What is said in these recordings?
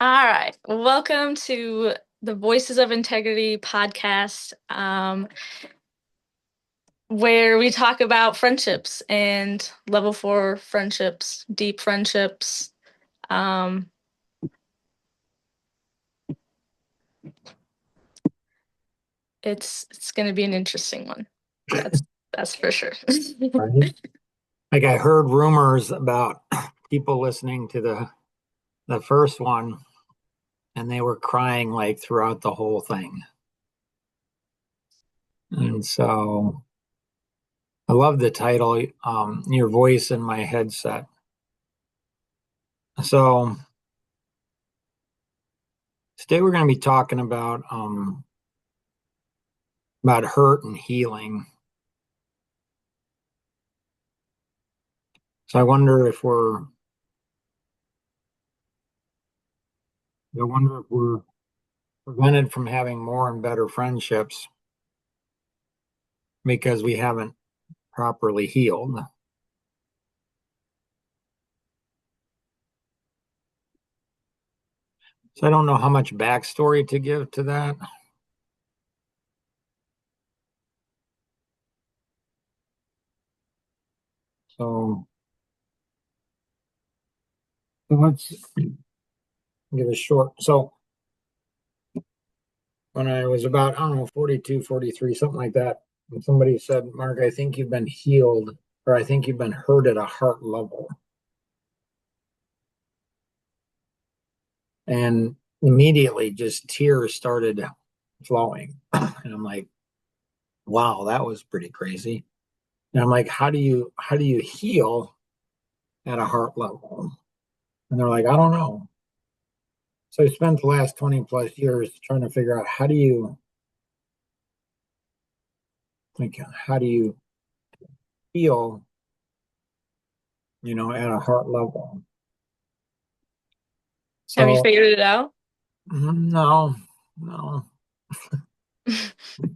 All right. Welcome to the Voices of Integrity podcast, where we talk about friendships and level four friendships, deep friendships. Um, it's going to be an interesting one. That's for sure. Right. Like I heard rumors about people listening to the first one and they were crying like throughout the whole thing. And so I love the title, Your Voice in My Headset. So today we're going to be talking about hurt and healing. So I wonder if we're prevented from having more and better friendships because we haven't properly healed. So I don't know how much backstory to give to that. So let's give a short. So when I was about, I don't know, 42, 43, something like that, and somebody said, Mark, I think you've been healed, or I think you've been hurt at a heart level. And immediately just tears started flowing. And I'm like, wow, that was pretty crazy. And I'm like, how do you heal at a heart level? And they're like, I don't know. So I spent the last 20 plus years trying to figure out how do you heal, at a heart level. Have you So figured it out? no, no,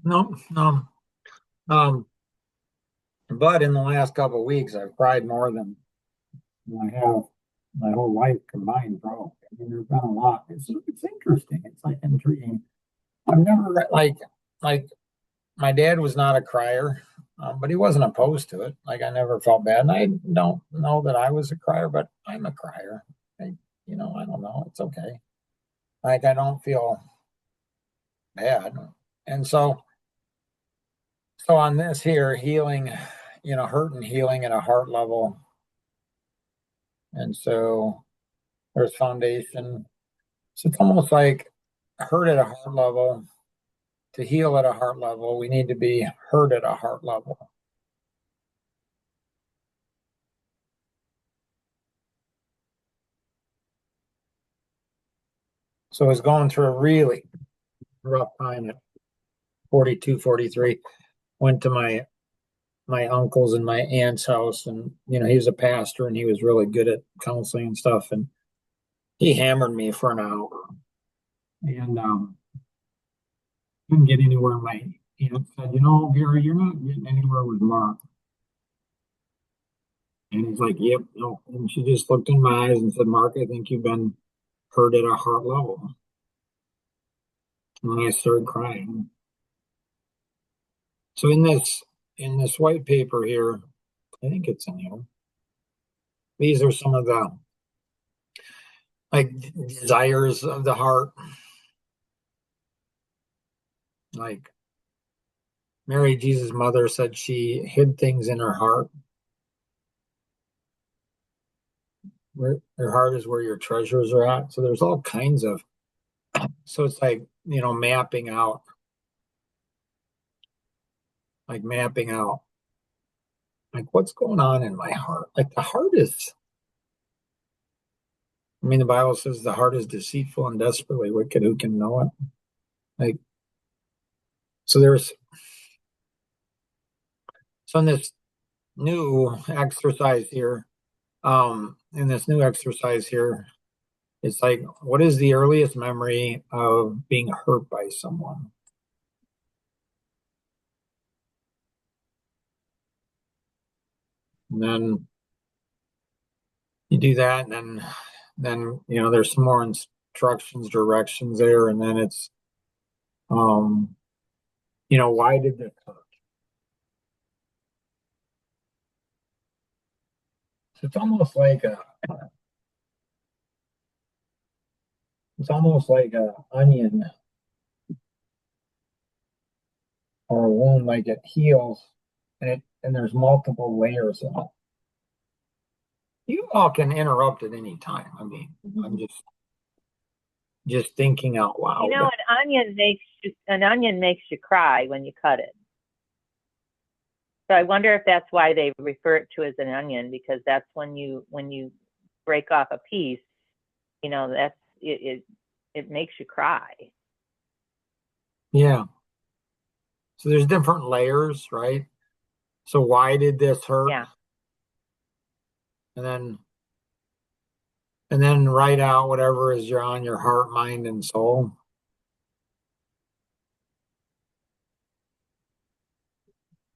no, no. Um, but in the last couple of weeks, I've cried more than I have my whole life combined, bro. I mean, there's been a lot. It's interesting. It's like intriguing. I've never like my dad was not a crier, but he wasn't opposed to it. Like I never felt bad, and I don't know that I was a crier, but I'm a crier. I don't know. It's okay. Like I don't feel bad, and so on this here healing, hurt and healing at a heart level, and so there's foundation. So it's almost like hurt at a heart level. To heal at a heart level, we need to be hurt at a heart level. So I was going through a really rough time at 42, 43. Went to my uncle's and my aunt's house, and he was a pastor and he was really good at counseling and stuff, and he hammered me for an hour, and couldn't get anywhere in my said, Gary, you're not getting anywhere with Mark. And he's like, yep, no. And she just looked in my eyes and said, Mark, I think you've been hurt at a heart level. And then I started crying. So in this white paper here, I think it's in here. These are some of the like desires of the heart. Like Mary, Jesus' mother, said she hid things in her heart. Where your heart is where your treasures are at. So there's all kinds of. So it's like mapping out, like what's going on in my heart. Like the heart is. I mean, the Bible says the heart is deceitful and desperately wicked. Who can know it? Like so. So in this new exercise here, it's like, what is the earliest memory of being hurt by someone? And then you do that, and then there's some more instructions, directions there, and then it's, um, why did this hurt? So it's almost like a onion or a wound, like it heals, and there's multiple layers in it. You all can interrupt at any time. I mean, I'm just thinking out You loud. know, an onion makes you cry when you cut it. So I wonder if that's why they refer it to as an onion, because that's when you break off a piece, that's it makes you cry. Yeah. So there's different layers, right? So why did this hurt? Yeah. And then write out whatever is on your heart, mind, and soul.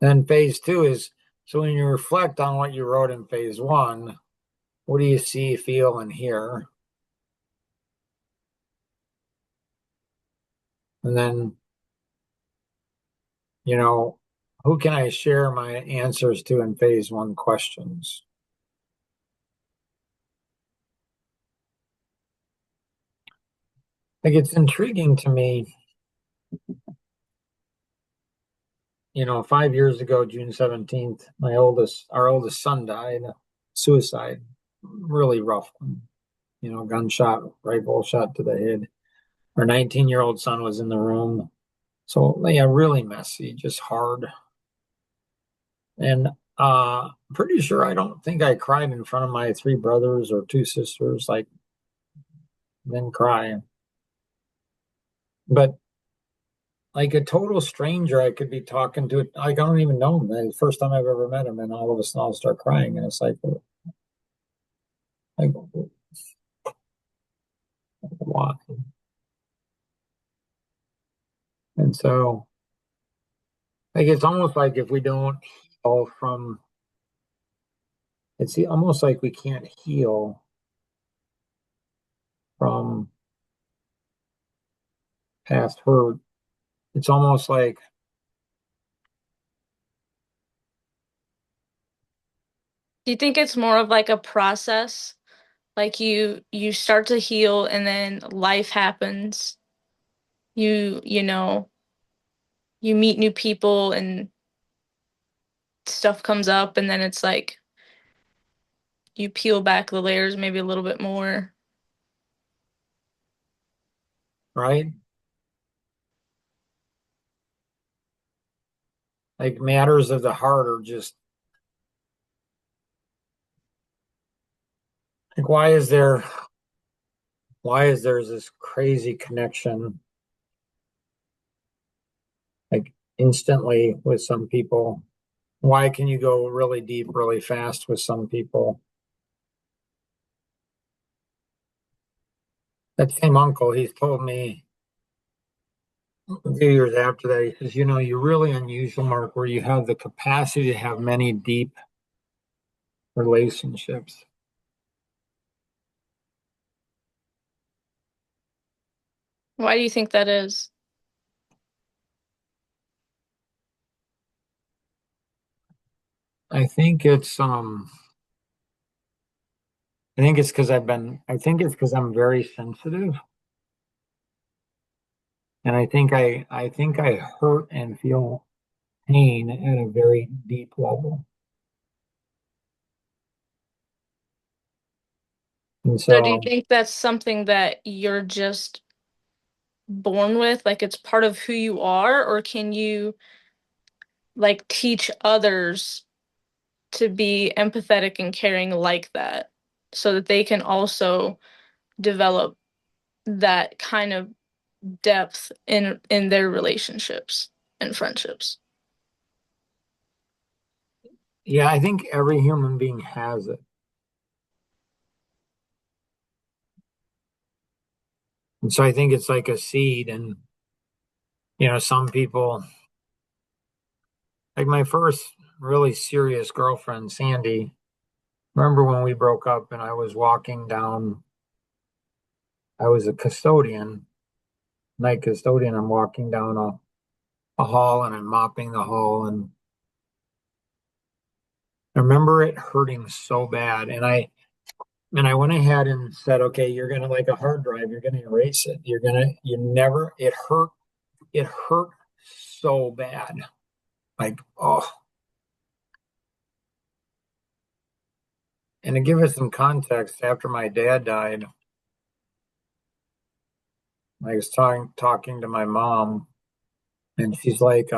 Then phase two is, so when you reflect on what you wrote in phase one, what do you see, feel, and hear? And then, who can I share my answers to in phase one questions? Like, it's intriguing to me. 5 years ago, June 17th, our oldest son died, suicide, really rough one, gunshot, rifle shot to the head. Our 19-year-old son was in the room. So, yeah, really messy, just hard. And pretty sure I don't think I cried in front of my three brothers or two sisters, like, then cry. But like a total stranger, I could be talking to it. I don't even know him. The first time I've ever met him, and all of a sudden I'll start crying. And it's like why? And so, like, it's almost like if we don't heal from, it's almost like we can't heal from past hurt. It's almost like, Do you think it's more of like a process? Like you start to heal and then life happens. You know, you meet new people and stuff comes up and then it's like you peel back the layers maybe a little bit more. right? Like matters of the heart are just like, why is there this crazy connection, like instantly with some people? Why can you go really deep really fast with some people? That same uncle, he's told me a few years after that, he says, you're really unusual, Mark, where you have the capacity to have many deep relationships. Why do you think that is? I think it's because I'm very sensitive. And I think I hurt and feel pain at a very deep level. And So do you so, think that's something that you're just born with, like it's part of who you are, or can you like teach others to be empathetic and caring like that so that they can also develop that kind of depth in their relationships and friendships? yeah, I think every human being has it. And so I think it's like a seed. And, some people, like my first really serious girlfriend, Sandy, remember when we broke up and I was walking down I was a custodian, night custodian. I'm walking down a hall and I'm mopping the hall, and I remember it hurting so bad. And I went ahead and said, okay, you're gonna, like a hard drive, you're gonna erase it. You never, it hurt so bad. Like, oh. And to give us some context, after my dad died, I was talking to my mom, and she's like,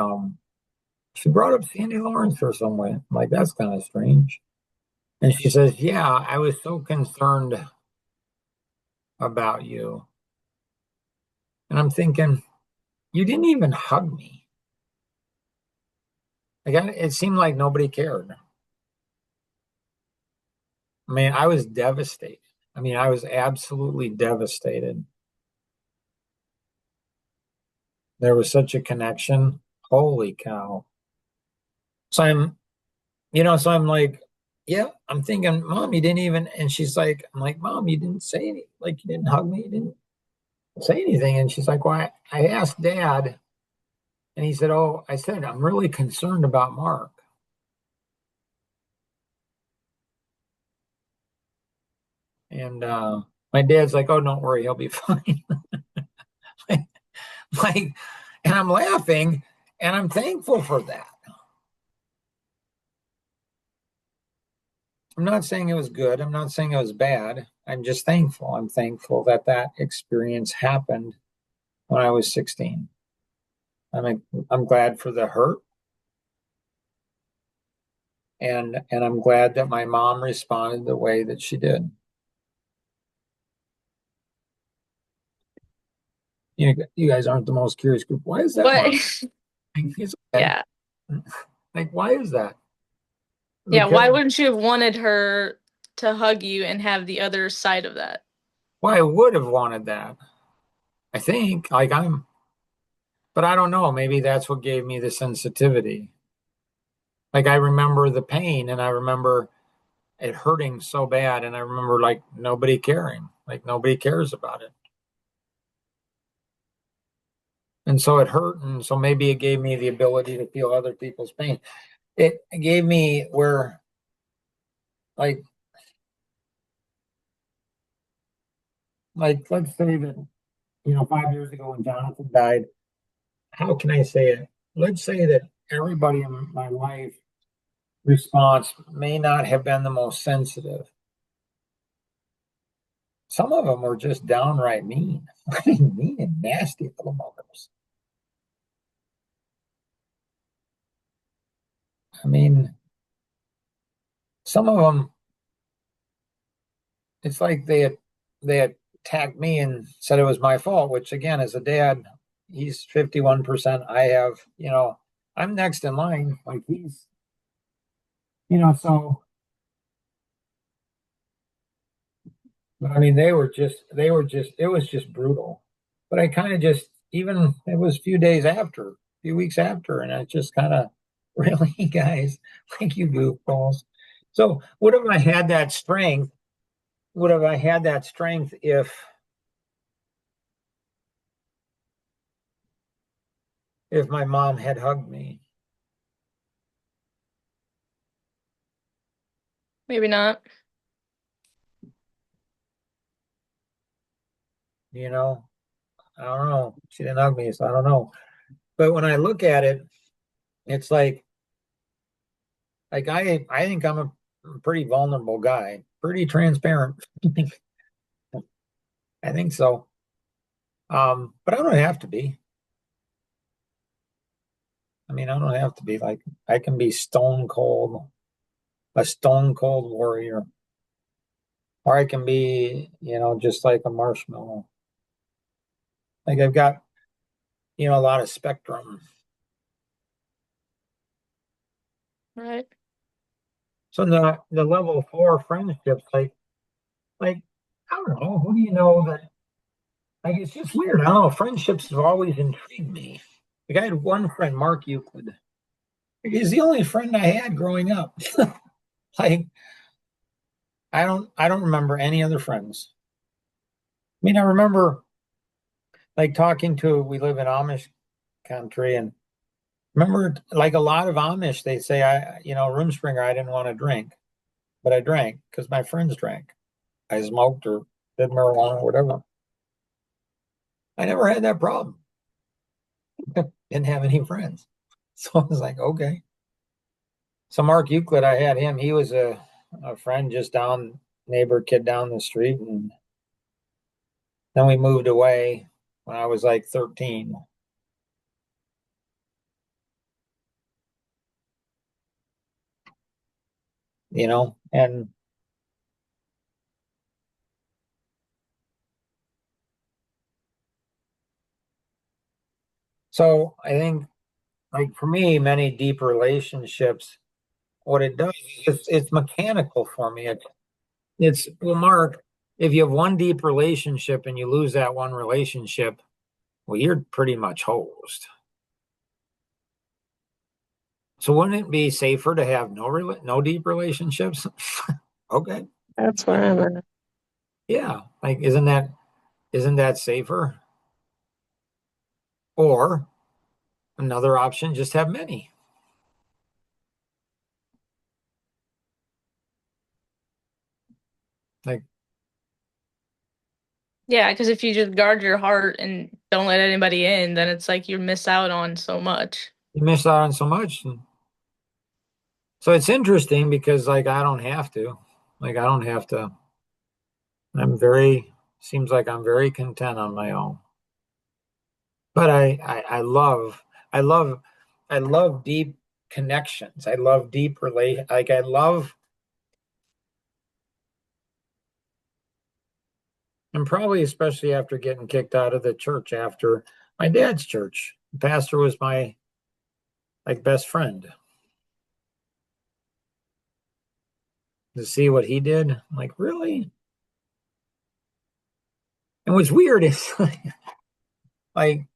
she brought up Sandy Lawrence for some way. I'm like, that's kind of strange. And she says, yeah, I was so concerned about you. And I'm thinking, you didn't even hug me. It seemed like nobody cared. I mean, I was devastated. I mean, I was absolutely devastated. There was such a connection. Holy cow. So I'm like, yeah, I'm thinking, Mom, you didn't even, and she's like, I'm like, Mom, you didn't say anything. Like, you didn't hug me. You didn't say anything. And she's like, well, I asked Dad, and he said, oh, I said, I'm really concerned about Mark. And my dad's like, oh, don't worry, he'll be fine. like, and I'm laughing, and I'm thankful for that. I'm not saying it was good. I'm not saying it was bad. I'm just thankful. I'm thankful that that experience happened when I was 16. I'm glad for the hurt, and I'm glad that my mom responded the way that she did. You guys aren't the most curious group. Why is that, What? Mark? It's okay. Yeah. Like, why is that? Yeah, Because why wouldn't you have wanted her to hug you and have the other side of that? I would have wanted that. I think, but I don't know. Maybe that's what gave me the sensitivity. Like, I remember the pain, and I remember it hurting so bad, and I remember like nobody caring, like nobody cares about it. And so it hurt, and so maybe it gave me the ability to feel other people's pain. It gave me where, like, let's say that 5 years ago when Jonathan died, how can I say it? Let's say that everybody in my life response may not have been the most sensitive. Some of them were just downright mean, mean and nasty little muggers. I mean, some of them, it's like they attacked me and said it was my fault, which again, as a dad, he's 51%. I have, I'm next in line. Like he's, so, but I mean, it was just brutal. But I kind of just, even, it was a few weeks after, and I just kind of, really, guys, like you goofballs. So, would I had that strength? Would have I had that strength if my mom had hugged me? Maybe not. You know, I don't know. She didn't hug me, so I don't know. But when I look at it, it's like I think I'm a pretty vulnerable guy, pretty transparent. I think so. But I don't have to be. I mean, I don't have to be like I can be stone cold, a stone cold warrior, or I can be, just like a marshmallow. Like I've got, a lot of spectrum. Right. So the level 4 friendships, like I don't know, who do you know that, like, it's just weird. I don't know. Friendships have always intrigued me. Like I had one friend, Mark Euclid. He's the only friend I had growing up. Like I don't remember any other friends. mean, I remember like talking to, we live in Amish country, and remember like a lot of Amish, they say, Room Springer, I didn't want to drink, but I drank because my friends drank. I smoked or did marijuana or whatever. I never had that problem. Didn't have any friends. So I was like, okay. So Mark Euclid, I had him. He was a friend just down, neighbor kid down the street. And then we moved away when I was like 13. And so I think like for me, many deep relationships, what it does is it's mechanical for me. It's well, Mark, if you have one deep relationship and you lose that one relationship, well, you're pretty much hosed. So wouldn't it be safer to have no deep relationships? Okay. That's where I'm at. Yeah. Like isn't that safer? Or another option, just have many. Like Yeah, because if you just guard your heart and don't let anybody in, then it's like you miss out on so much. you miss out on so much. And so it's interesting because like I don't have to. Like I don't have to. Seems like I'm very content on my own. But I love I love deep connections. I love deep relation like I love and probably especially after getting kicked out of the church after my dad's church. The pastor was my like best friend. To see what he did, I'm like, really? And what's weird is like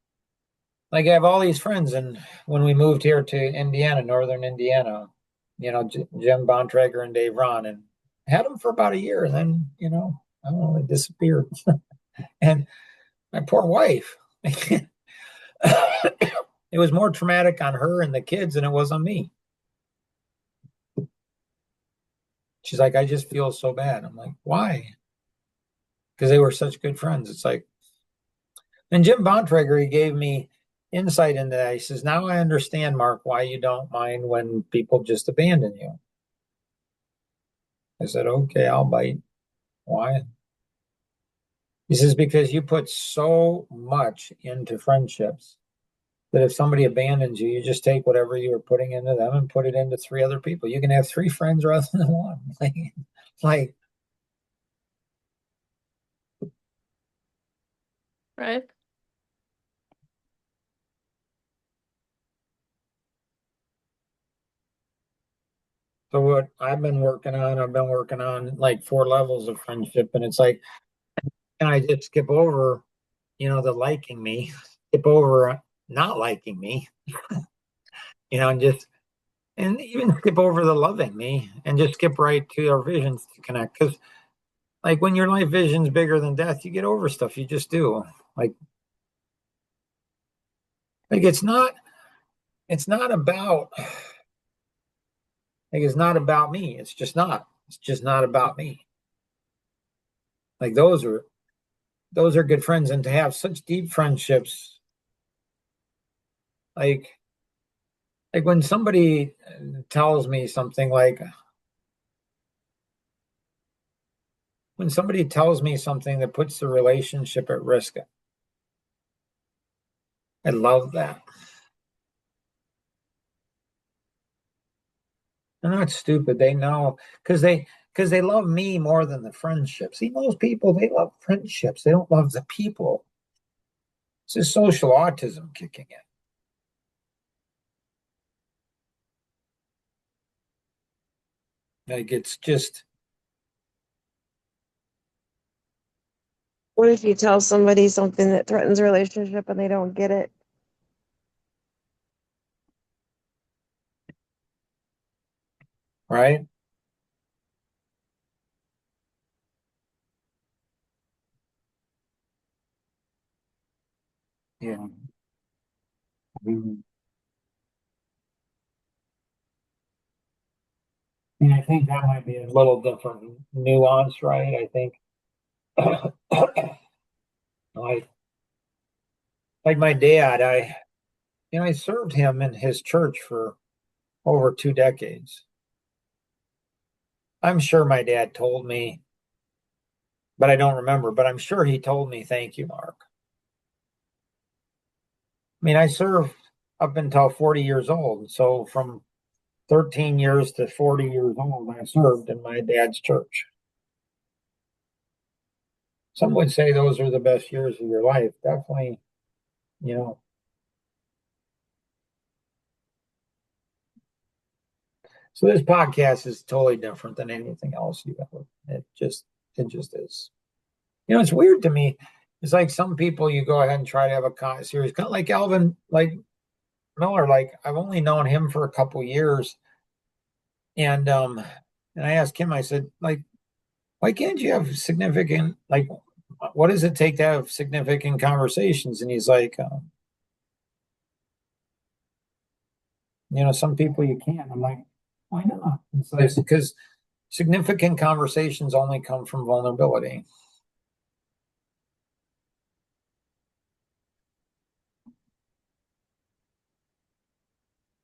like I have all these friends, and when we moved here to Indiana, northern Indiana, Jim Bontrager and Dave Ron, and had them for about a year, and then I don't know, they disappeared. And my poor wife, it was more traumatic on her and the kids than it was on me. She's like, I just feel so bad. I'm like, why? Because they were such good friends. It's like, and Jim Bontrager, he gave me insight into that. He says, now I understand, Mark, why you don't mind when people just abandon you. I said, okay, I'll bite. Why? He says, because you put so much into friendships that if somebody abandons you, you just take whatever you were putting into them and put it into three other people. You can have three friends rather than one. Like, Right? so what I've been working on like four levels of friendship. And it's like, can I just skip over, the liking me, skip over not liking me, and even skip over the loving me and just skip right to our visions to connect. Because like when your life vision's bigger than death, you get over stuff. You just do. Like like it's not about it's not about me. It's just not. It's just not about me. Like those are good friends, and to have such deep friendships, like when somebody tells me something like when somebody tells me something that puts the relationship at risk, I love that. They're not stupid. They know because they love me more than the friendship. See, most people they love friendships. They don't love the people. It's just social autism kicking in. Like it's just What if you tell somebody something that threatens a relationship and they don't get it? right. mean, I think that might be a little different nuance, right? I think like my dad, I served him in his church for over 2 decades. I'm sure my dad told me, but I don't remember, but I'm sure he told me, thank you, Mark. I mean, I served up until 40 years old. So from 13 years to 40 years old, I served in my dad's church. Some would say those are the best years of your life. Definitely, you know. So this podcast is totally different than anything else you ever. It just is. It's weird to me. It's like some people you go ahead and try to have a series, kind of like Alvin, like Miller. Like I've only known him for a couple years, and I asked him. I said, like, why can't you have significant, like, what does it take to have significant conversations? And he's like, some people you can't. I'm like, why not? It's like, because significant conversations only come from vulnerability.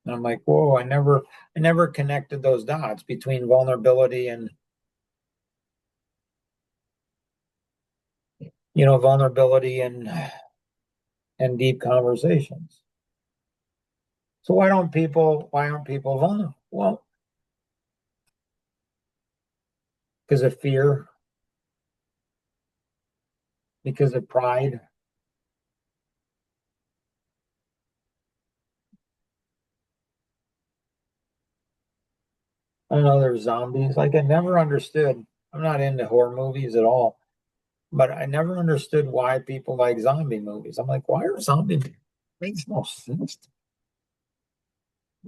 And I'm like, whoa, I never connected those dots between vulnerability and, vulnerability and deep conversations. So why aren't people vulnerable? Well, because of fear, because of pride. I don't know, there's zombies. Like I never understood. I'm not into horror movies at all, but I never understood why people like zombie movies. I'm like, why are zombie movies? Makes no sense.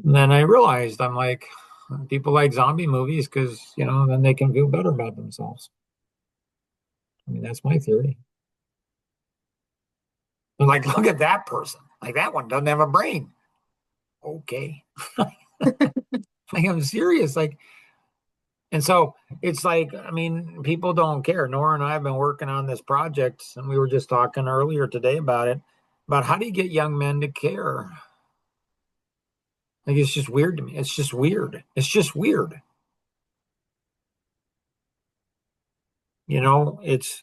And then I realized I'm like, people like zombie movies because then they can feel better about themselves. I mean, that's my theory. I'm like, look at that person. Like that one doesn't have a brain. Okay. Like I'm serious. Like, and so it's like, I mean, people don't care. Nora and I have been working on this project, and we were just talking earlier today about it, about how do you get young men to care? Like, it's just weird to me. It's just weird. It's just weird. It's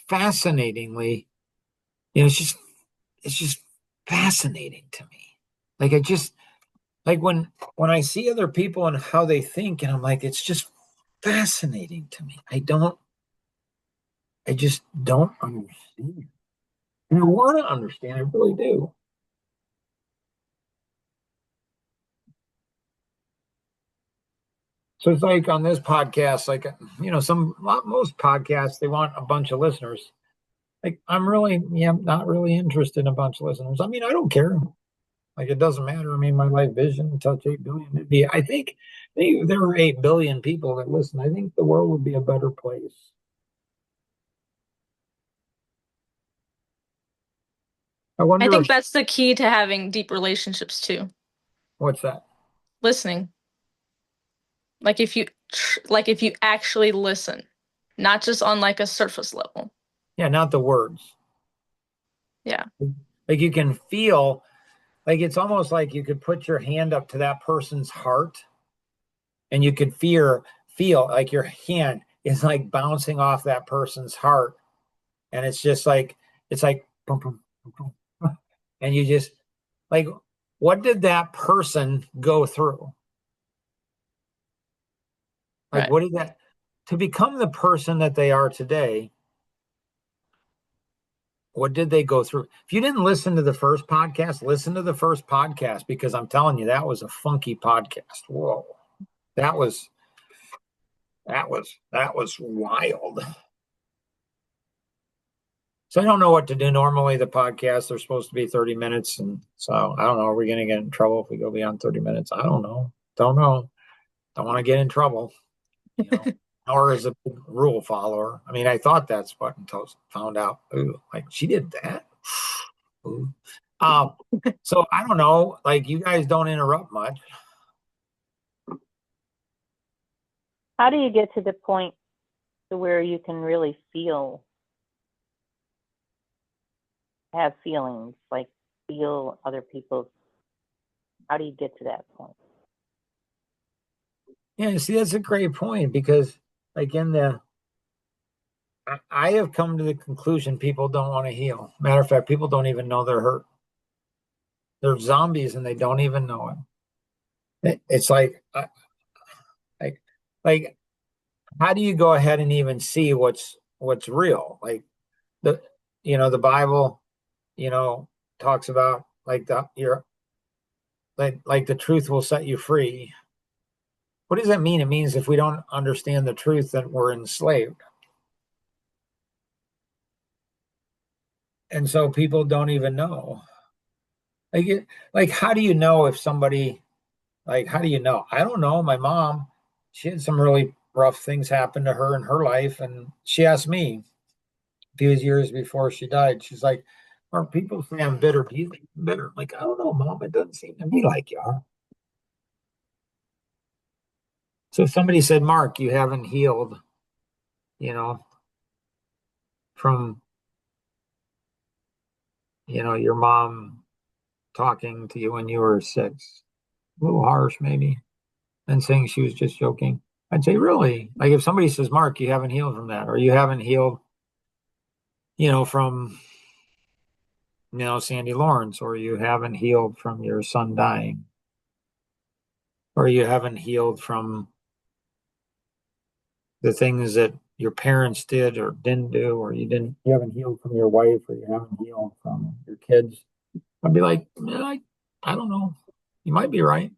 fascinatingly, it's just fascinating to me. Like, I just, like when I see other people and how they think, and I'm like, it's just fascinating to me. I just don't understand. And I want to understand, I really do. So it's like on this podcast, like most podcasts, they want a bunch of listeners. Like I'm really, not really interested in a bunch of listeners. I mean, I don't care. Like it doesn't matter. I mean, my life vision touch 8 billion. I think if there were 8 billion people that listen, I think the world would be a better place. I I wonder think that's the key to having deep relationships too. what's that? Listening. Like if you actually listen, not just on like a surface level. Yeah, not the words. Yeah. Like you can feel, like it's almost like you could put your hand up to that person's heart, and you could feel like your hand is like bouncing off that person's heart, and it's like boom, boom, boom, boom. And you just like, what did that person go through? Like Right. what did that, to become the person that they are today, what did they go through? If you didn't listen to the first podcast, listen to the first podcast, because I'm telling you, that was a funky podcast. Whoa. That was wild. So I don't know what to do. Normally the podcasts are supposed to be 30 minutes. And so I don't know. Are we going to get in trouble if we go beyond 30 minutes? I don't know. Don't know. Don't want to get in trouble. Nor is a big rule follower. I mean, I thought that's what until I found out. Ooh, like she did that. Ooh. So I don't know, like you guys don't interrupt much. How do you get to the point to where you can really have feelings, like feel other people's, how do you get to that point? Yeah, see, that's a great point because like I have come to the conclusion people don't want to heal. Matter of fact, people don't even know they're hurt. They're zombies and they don't even know it's like, like, how do you go ahead and even see what's real? Like the, the Bible, you know, talks about like like the truth will set you free. What does that mean? It means if we don't understand the truth, then we're enslaved. And so people don't even know. Like how do you know if somebody like how do you know? I don't know. My mom, she had some really rough things happen to her in her life, and she asked me a few years before she died. She's like, "Are people say I'm bitter? Do you think I'm bitter?" I'm like, I don't know, Mom. It doesn't seem to me like you are. So if somebody said, "Mark, you haven't healed," you know, from your mom talking to you when you were 6, a little harsh maybe, and saying she was just joking. I'd say, really? Like if somebody says, Mark, you haven't healed from that, or you haven't healed, from, Sandy Lawrence, or you haven't healed from your son dying, or you haven't healed from the things that your parents did or didn't do, or you haven't healed from your wife, or you haven't healed from your kids. I'd be like, man, I don't know. You might be right.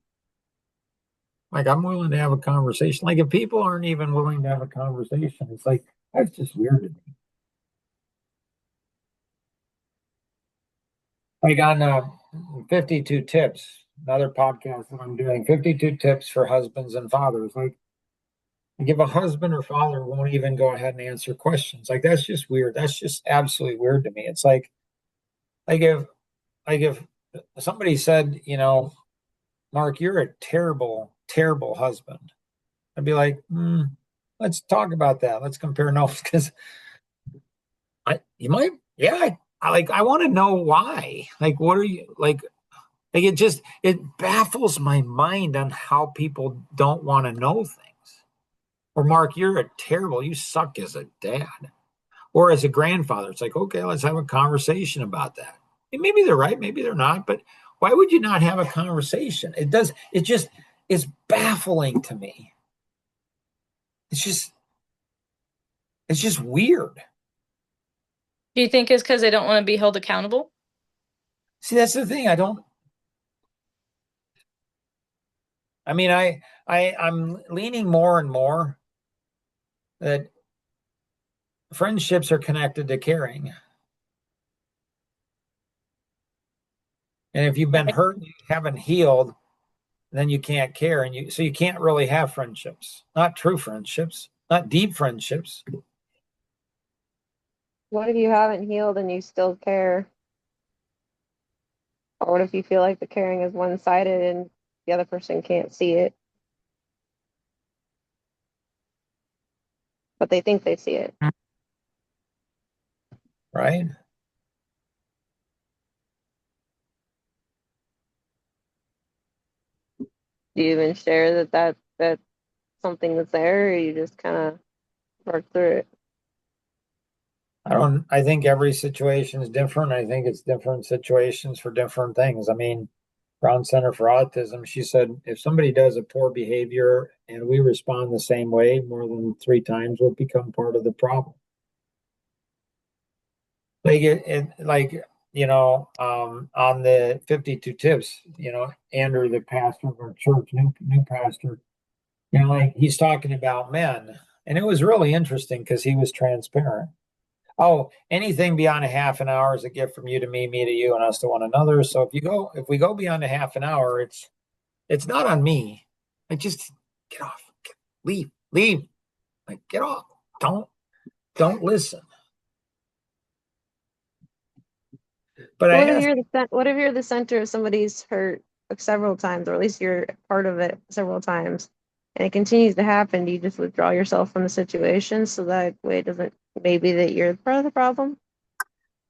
Like I'm willing to have a conversation. Like if people aren't even willing to have a conversation, it's like that's just weird to me. Like on 52 tips, another podcast that I'm doing, 52 tips for husbands and fathers. Like if a husband or father won't even go ahead and answer questions, like that's just weird. That's just absolutely weird to me. It's like if somebody said, Mark, you're a terrible, terrible husband. I'd be like, let's talk about that. Let's compare notes because you might, yeah, I want to know why. Like, what are you like it baffles my mind on how people don't want to know things. Or Mark, you suck as a dad or as a grandfather. It's like, okay, let's have a conversation about that. And maybe they're right, maybe they're not, but why would you not have a conversation? It just is baffling to me. It's just, it's just weird. Do you think it's because they don't want to be held accountable? See, that's the thing. I mean, I'm leaning more and more that friendships are connected to caring. And if you've been hurt, and you haven't healed, then you can't care. So you can't really have friendships, not true friendships, not deep friendships. What if you haven't healed and you still care? Or what if you feel like the caring is one-sided and the other person can't see it, but they think they see it? Right? Do you even share that's something that's there, or you just kind of work through it? I think every situation is different. I think it's different situations for different things. I mean, Brown Center for Autism, she said if somebody does a poor behavior and we respond the same way more than 3 times, we'll become part of the problem. Like on the 52 tips, Andrew, the pastor of our church, new pastor, like he's talking about men. And it was really interesting because he was transparent. Oh, anything beyond a half an hour is a gift from you to me to you, and us to one another. So if we go beyond a half an hour, it's not on me. Like just get off, leave, like get off. Don't listen. But I What if asked, you're what if you're the center of somebody's hurt several times, or at least you're part of it several times, and it continues to happen? Do you just withdraw yourself from the situation so that way it doesn't maybe that you're part of the problem?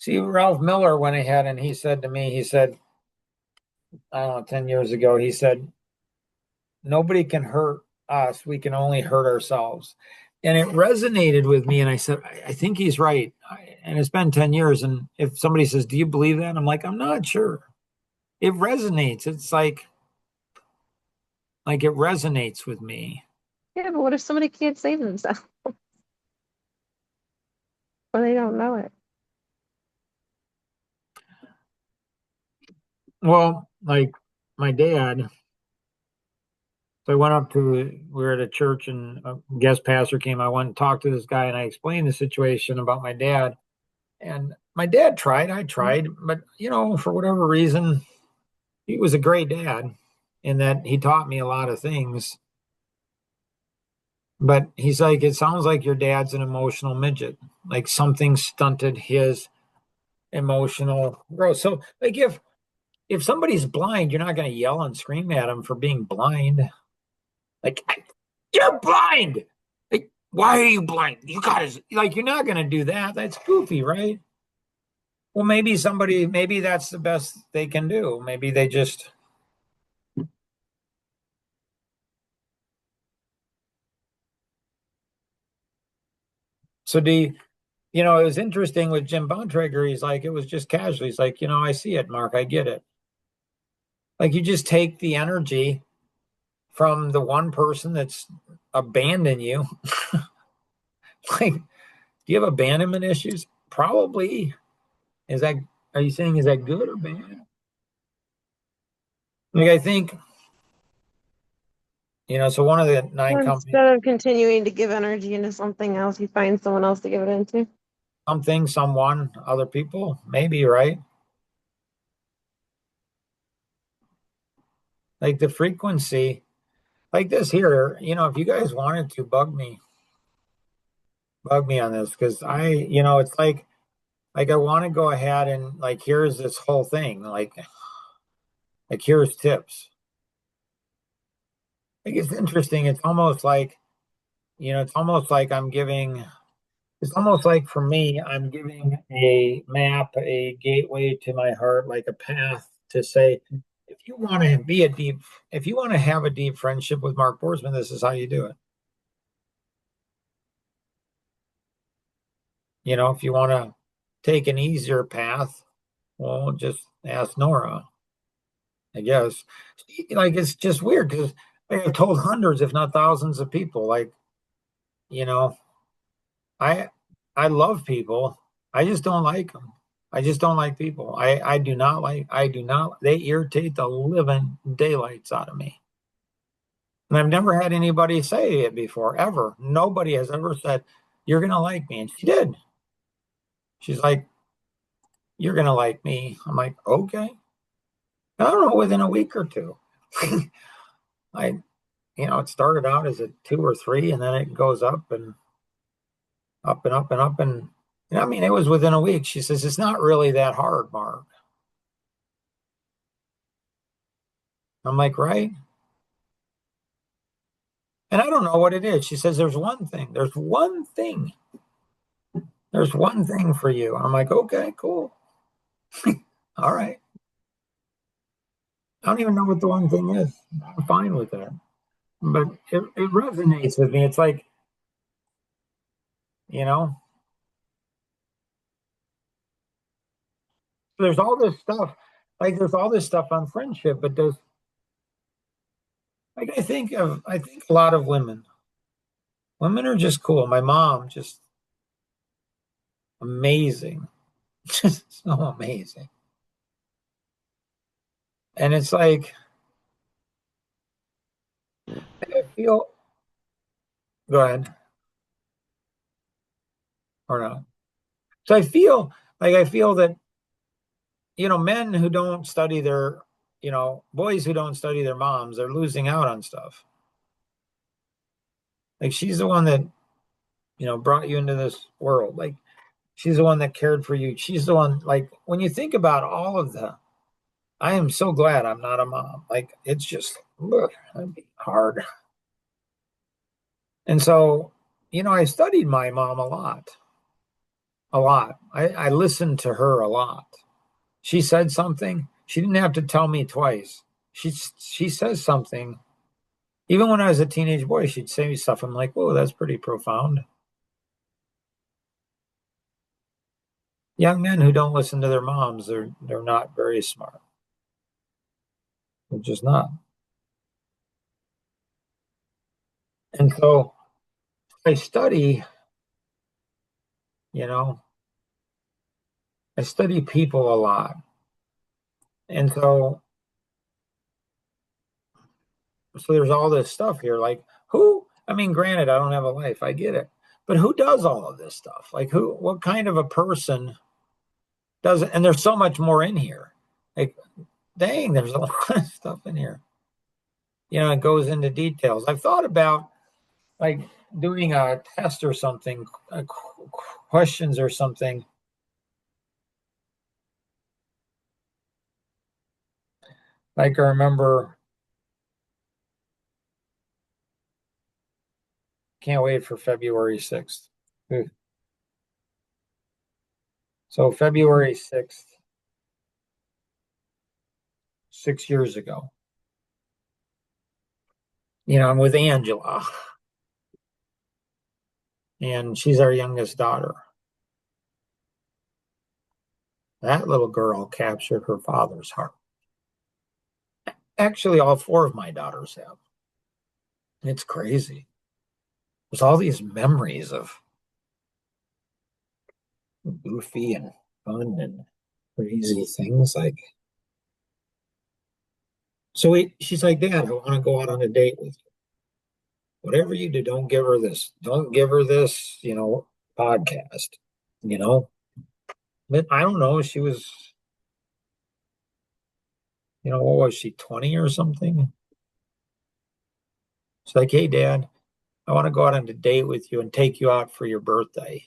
see, Ralph Miller went ahead and he said to me, he said, I don't know, 10 years ago, he said, nobody can hurt us. We can only hurt ourselves. And it resonated with me. And I said, I think he's right. And it's been 10 years. And if somebody says, do you believe that? I'm like, I'm not sure. It resonates. It's like it resonates with me. Yeah, but what if somebody can't save themselves or they don't know it? Well, like my dad, so I went up to, we were at a church and a guest pastor came. I went and talked to this guy and I explained the situation about my dad. And my dad tried, I tried, but for whatever reason, he was a great dad in that he taught me a lot of things. But he's like, it sounds like your dad's an emotional midget, like something stunted his emotional growth. So, like, if somebody's blind, you're not going to yell and scream at them for being blind. Like, you're blind. Like, why are you blind? You got like, you're not going to do that. That's goofy, right? Well, maybe that's the best they can do. Maybe they just. So it was interesting with Jim Bontrager. He's like, it was just casual. He's like, I see it, Mark. I get it. Like you just take the energy from the one person that's abandoned you. Like, do you have abandonment issues? Probably. Are you saying, is that good or bad? Like, I think, so one of the 9 companies, Instead of continuing to give energy into something else, you find someone else to give it into. something, someone, other people, maybe, right? Like the frequency, like this here, if you guys wanted to bug me on this, because it's like I want to go ahead and like, here's this whole thing, like here's tips. Like it's interesting. It's almost like it's almost like for me, I'm giving a map, a gateway to my heart, like a path to say, if you want to if you want to have a deep friendship with Mark Borsman, this is how you do it. If you want to take an easier path, well, just ask Nora, I guess. Like, it's just weird because I've told hundreds, if not thousands of people, like, you know, I I love people. I just don't like them. I just don't like people. I do not, they irritate the living daylights out of me. And I've never had anybody say it before, ever. Nobody has ever said, you're going to like me. And she did. She's like, you're going to like me. I'm like, okay. I don't know, within a week or two. I, it started out as a 2 or 3, and then it goes up and up and up and up. And I mean, it was within a week. She says, it's not really that hard, Mark. I'm like, right. And I don't know what it is. She says, there's one thing. There's one thing. There's one thing for you. I'm like, okay, cool. All right. I don't even know what the one thing is. I'm fine with that. But it resonates with me. It's like, you know, there's all this stuff. Like there's all this stuff on friendship, but there's like I think a lot of women. Women are just cool. My mom, just amazing. Just so amazing. And it's like I feel, go ahead or not. So I feel that, men who don't study their, boys who don't study their moms, they're losing out on stuff. Like she's the one that, brought you into this world. Like She's the one that cared for you. She's the one, like, when you think about all of the, I am so glad I'm not a mom. Like, it's just, ugh, that'd be hard. And so, I studied my mom a lot, a lot. I listened to her a lot. She said something, she didn't have to tell me twice. She says something. Even when I was a teenage boy, she'd say me stuff. I'm like, whoa, that's pretty profound. Young men who don't listen to their moms, they're not very smart. They're just not. And so I study, you know, I study people a lot. And so there's all this stuff here. Like who, I mean, granted, I don't have a life, I get it. But who does all of this stuff? Like what kind of a person does it? And there's so much more in here. Like, dang, there's a lot of stuff in here. It goes into details. I've thought about like doing a test or something, questions or something. Like I remember, can't wait for February 6th. So February 6th, 6 years ago, I'm with Angela, and she's our youngest daughter. That little girl captured her father's heart. Actually, all four of my daughters have. It's crazy. There's all these memories of goofy and fun and crazy things. Like, so she's like, Dad, I want to go out on a date with you. Whatever you do, don't give her this. Don't give her this, podcast. You know, but I don't know. She was, what was she, 20 or something? She's like, hey, Dad, I want to go out on a date with you and take you out for your birthday.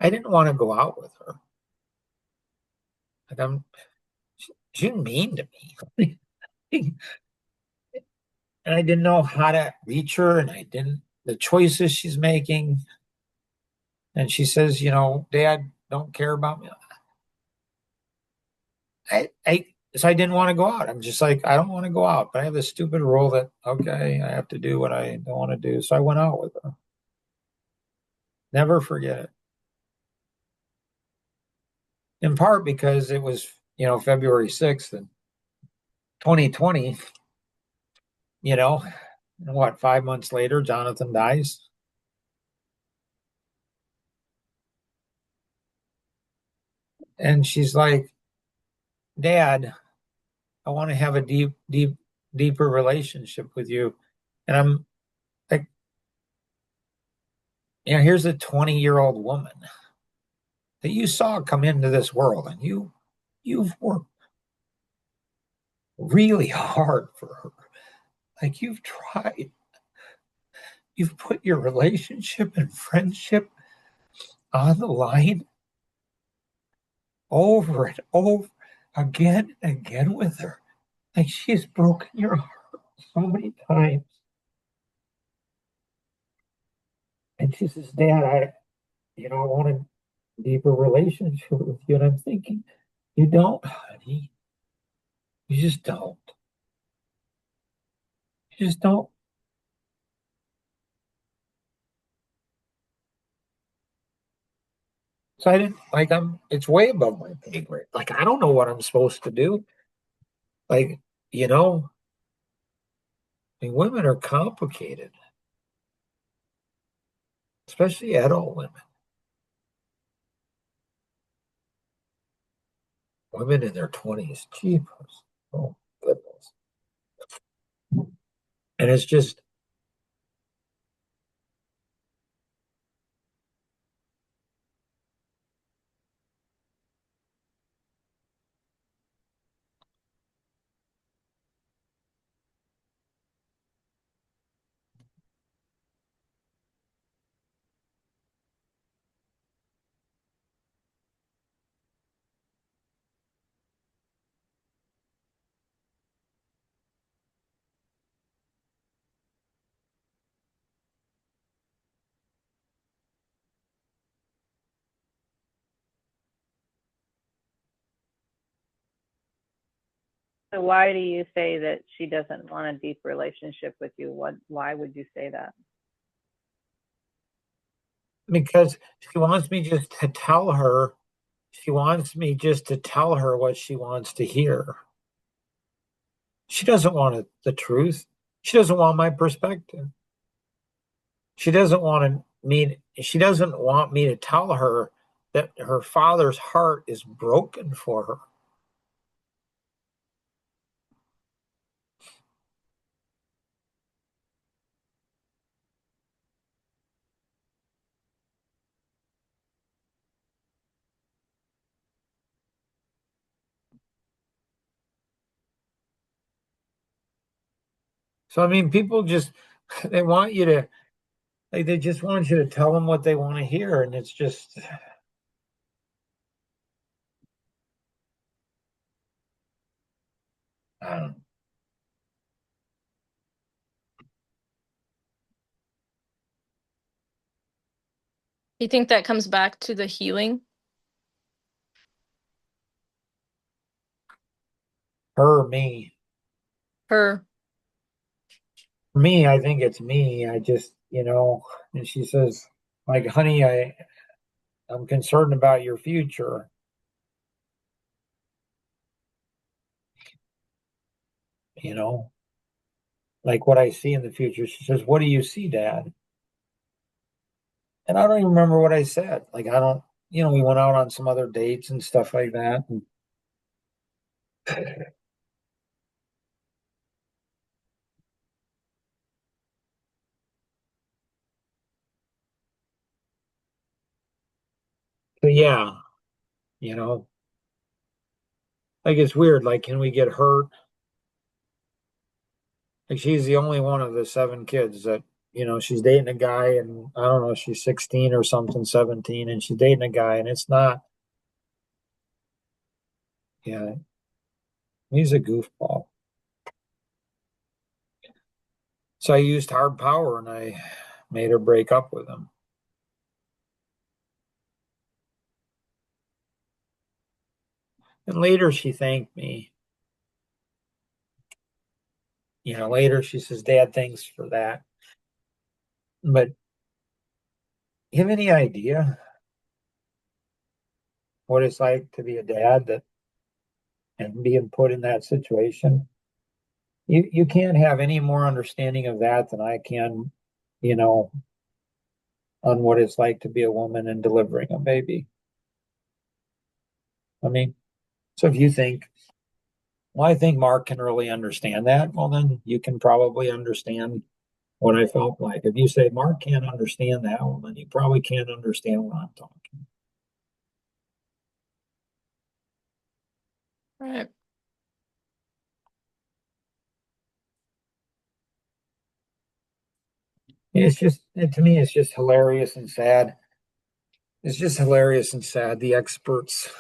I didn't want to go out with her. Like she's mean to me. And I didn't know how to reach her, and the choices she's making. And she says, Dad, don't care about me. So I didn't want to go out. I'm just like, I don't want to go out, but I have this stupid rule that, okay, I have to do what I don't want to do. So I went out with her. Never forget it. In part because it was, February 6th and 2020, and what, 5 months later, Jonathan dies. And she's like, Dad, I want to have a deeper relationship with you. And I'm like, here's a 20-year-old woman that you saw come into this world, and you've worked really hard for her. Like you've tried, you've put your relationship and friendship on the line over and over again and again with her. Like she's broken your heart so many times. And she says, Dad, I want a deeper relationship with you. And I'm thinking, you don't, honey. You just don't. You just don't. So I didn't like it's way above my pay grade. Like I don't know what I'm supposed to do. Like, I mean, women are complicated, especially adult women. Women in their 20s, jeepers. Oh goodness. And it's just So why do you say that she doesn't want a deep relationship with you? Why would you say that? Because she wants me just to tell her, she wants me just to tell her what she wants to hear. She doesn't want the truth. She doesn't want my perspective. She doesn't want me to tell her that her father's heart is broken for her. So I mean, people just they want you to like they just want you to tell them what they want to hear, and it's just I don't know. You think that comes back to the healing? Her or me. Her. For me, I think it's me. I just, and she says, like, honey, I'm concerned about your future. You know, like what I see in the future. She says, what do you see, Dad? And I don't even remember what I said. Like, I don't, we went out on some other dates and stuff like that. And but yeah, you know, like it's weird. Like, can we get hurt? Like, she's the only one of the 7 kids that, she's dating a guy, and I don't know, she's 16 or something, 17, and she's dating a guy, and it's not, yeah, he's a goofball. So I used hard power and I made her break up with him. And later she thanked me. Later she says, Dad, thanks for that. But you have any idea what it's like to be a dad that and being put in that situation? You can't have any more understanding of that than I can, you know, on what it's like to be a woman and delivering a baby. I mean, so if you think, well, I think Mark can really understand that, well, then you can probably understand what I felt like. If you say Mark can't understand that, well, then you probably can't understand what I'm talking. Right. It's just, to me, it's just hilarious and sad. It's just hilarious and sad. The experts,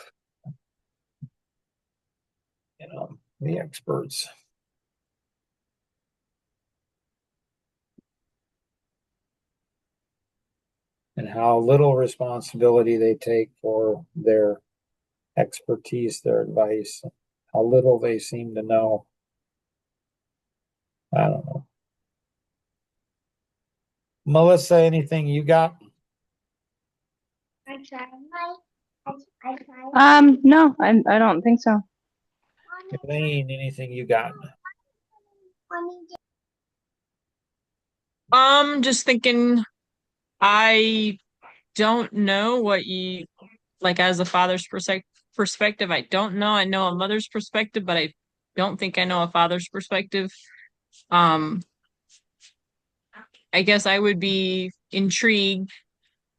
the experts. And how little responsibility they take for their expertise, their advice, how little they seem to know. I don't know. Melissa, anything you got? No, I don't think so. Elaine, anything you got? Just thinking, I don't know what you like as a father's perspective. I don't know. I know a mother's perspective, but I don't think I know a father's perspective. Um, I guess I would be intrigued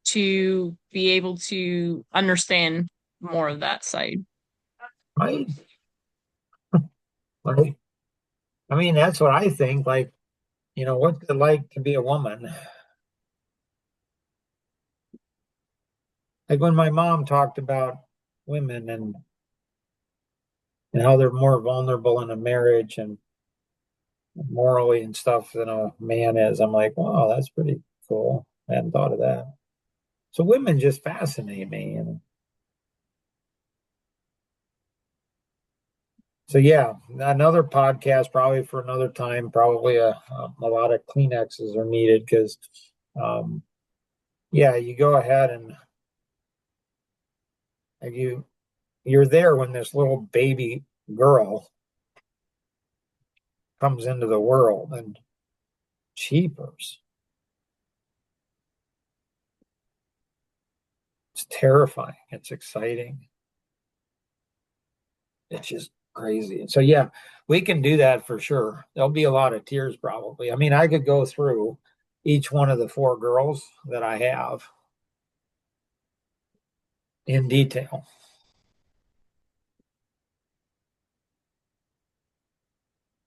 to be able to understand more of that side. Right? Right. I mean, that's what I think. Like, what's it like to be a woman? Like when my mom talked about women and how they're more vulnerable in a marriage and morally and stuff than a man is, I'm like, wow, that's pretty cool. I hadn't thought of that. So women just fascinate me, and So yeah, another podcast probably for another time. Probably a lot of Kleenexes are needed because, yeah, you go ahead and you're there when this little baby girl comes into the world and cheapers. It's terrifying. It's exciting. It's just crazy. So yeah, we can do that for sure. There'll be a lot of tears probably. I mean, I could go through each one of the 4 girls that I have in detail.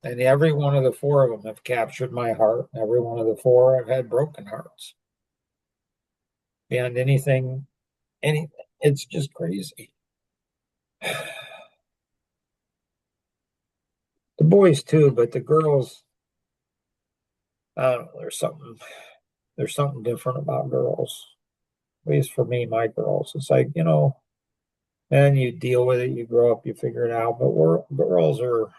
And every one of the 4 of them have captured my heart. Every one of the 4 have had broken hearts. And it's just crazy. The boys too, but the girls, I don't know, there's something different about girls. At least for me, my girls. It's like, and you deal with it, you grow up, you figure it out. But girls are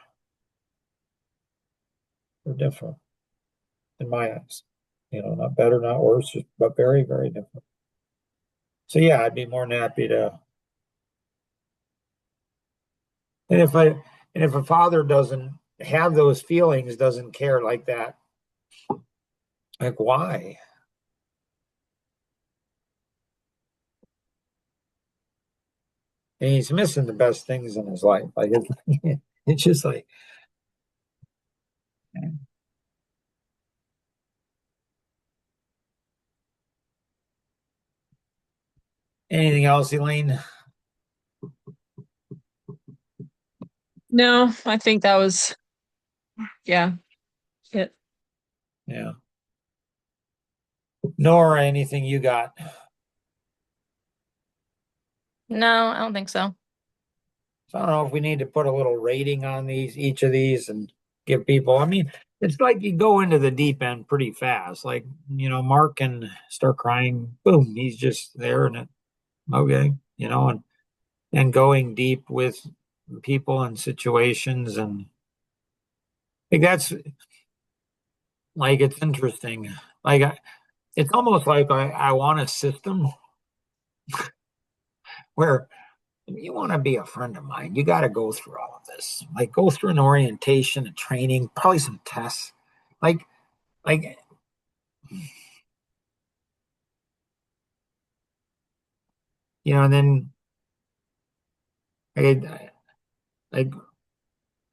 different in my eyes. Not better, not worse, but very, very different. So yeah, I'd be more than happy to. And if a father doesn't have those feelings, doesn't care like that, like why? And he's missing the best things in his life. Like it's just like. Anything else, Elaine? No, I think that was, yeah, it. Yeah. Nora, anything you got? No, I don't think so. So I don't know if we need to put a little rating on each of these, and give people. I mean, it's like you go into the deep end pretty fast. Like, Mark can start crying, boom, he's just there, and okay, and going deep with people and situations, and like that's like it's interesting. Like it's almost like I want a system where you want to be a friend of mine, you got to go through all of this. Like go through an orientation, a training, probably some tests. Like, and then I, I,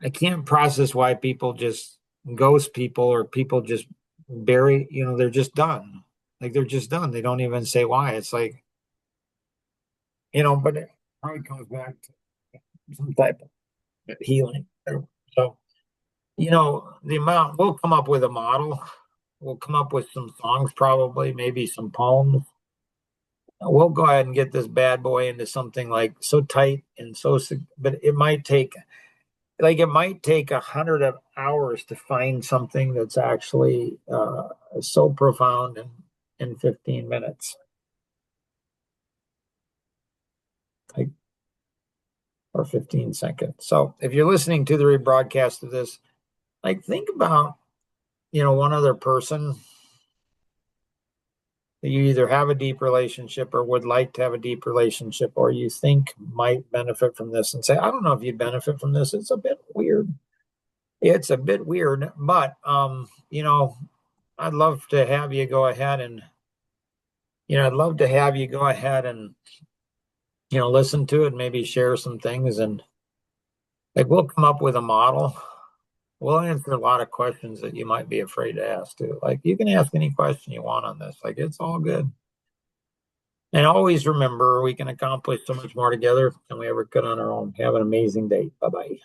I can't process why people just ghost people or people just bury, they're just done. Like they're just done. They don't even say why. It's like, but it probably comes back to some type of healing. So, the amount, we'll come up with a model. We'll come up with some songs, probably, maybe some poems. We'll go ahead and get this bad boy into something like so tight and but it might take 100 hours to find something that's actually so profound in 15 minutes. Like, or 15 seconds. So if you're listening to the rebroadcast of this, like think about, one other person that you either have a deep relationship or would like to have a deep relationship, or you think might benefit from this, and say, I don't know if you'd benefit from this. It's a bit weird. It's a bit weird, but I'd love to have you go ahead and listen to it, maybe share some things, and like we'll come up with a model. We'll answer a lot of questions that you might be afraid to ask too. Like you can ask any question you want on this. Like it's all good. And always remember, we can accomplish so much more together than we ever could on our own. Have an amazing day. Bye-bye.